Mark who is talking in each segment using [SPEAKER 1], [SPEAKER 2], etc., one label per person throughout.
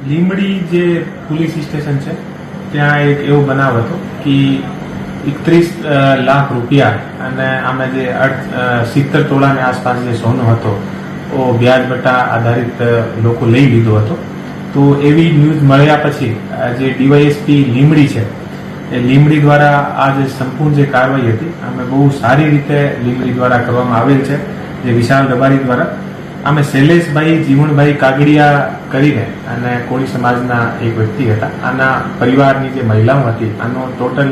[SPEAKER 1] લીંબડી જે police station છે ત્યાં એક એવો બનાવ હતો કે 31 લાખ રૂપિયા અને આમાં જે 70 તોલાની આસપાસ જે સોનું હતો ઓ વ્યાજ બટા આધારિત લોકો લઈ લીધો હતો. તો એવી ન્યૂઝ મળ્યા પછી જે ડીવાયએસપી લીંબડી છે એ લીંબડી દ્વારા આ જે સંપૂર્ણ જે કાર્યવાહી હતી અમે બહુ સારી રીતે લીંબડી દ્વારા કરવામાં આવેલ છે. જે વિશાલ રબારી દ્વારા અમે શૈલેષભાઈ જીવણભાઈ કાગડિયા કરીને અને કોળી સમાજના એક વ્યક્તિ હતા. આના પરિવારની જે મહિલાઓ હતી આનો ટોટલ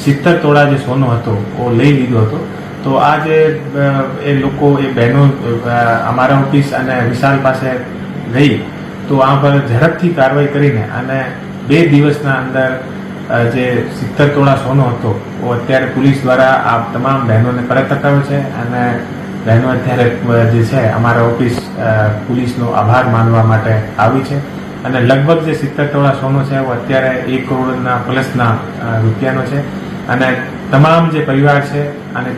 [SPEAKER 1] 70 તોલા જે સોનો હતો એ લઈ લીધો હતો. તો આ જે એ લોકો એ બહેનો અમારા ઓફિસ અને વિશાલ પાસે ગઈ તો આ પર ઝડપથી કાર્યવાહી કરીને અને 2 દિવસના અંદર જે 70 તોલા સોનો હતો એ અત્યારે પોલીસ દ્વારા આ તમામ બહેનોને પરત અપાવ્યો છે. અને બહેનો અત્યારે જે છે અમારા ઓફિસ પોલીસનો આભાર માનવા માટે આવી છે. અને લગભગ જે 70 તોલા સોનો છે એ અત્યારે 1 કરોડના પ્લસના રૂપિયાનો છે. અને તમામ જે પરિવાર છે અને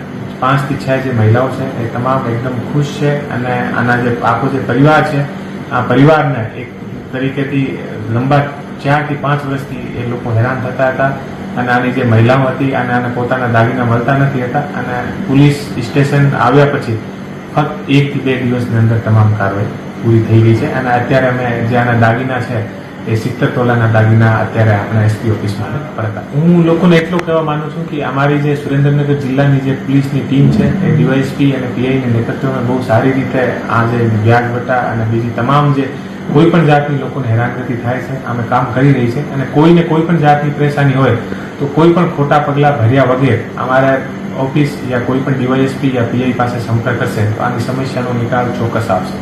[SPEAKER 1] 5 થી 6 જે મહિલાઓ છે એ તમામ એકદમ ખુશ છે. અને આના જે આખો જે પરિવાર છે આ પરિવારને એક તરીકેથી લંબા 4 થી 5 વર્ષથી એ લોકો હેરાન થતા હતા. અને આની જે મહિલાઓ હતી અને આને પોતાના દાગીના મળતા નથી હતા. અને પોલીસ સ્ટેશન આવ્યા પછી ફક્ત 1 થી 2 દિવસની અંદર તમામ કાર્યવાહી પૂરી થઈ ગઈ છે. અને અત્યારે અમે જે આના દાગીના છે એ 70 તોલાના દાગીના અત્યારે આપણા એસપી ઓફિસમાં પરત. હું લોકોને એટલું કહેવા માંગુ છું કે અમારી જે સુરેન્દ્રનગર જિલ્લાની જે પોલીસની ટીમ છે એ ડીવાયએસપી અને પીઆઈના નેતૃત્વમાં બહુ સારી રીતે આ જે વ્યાજ બટા અને બીજી તમામ જે કોઈ પણ જાતની લોકોને હેરાનગતિ થાય છે અમે કામ કરી રહી છે. અને કોઈને કોઈ પણ જાતની પરેશાની હોય તો કોઈ પણ ખોટા પગલાં ભર્યા વગર અમારા ઓફિસ યા કોઈ પણ ડીવાયએસપી યા પીઆઈ પાસે સંપર્ક કરશે તો આની સમસ્યાનો નિકાલ ચોક્કસ આવશે.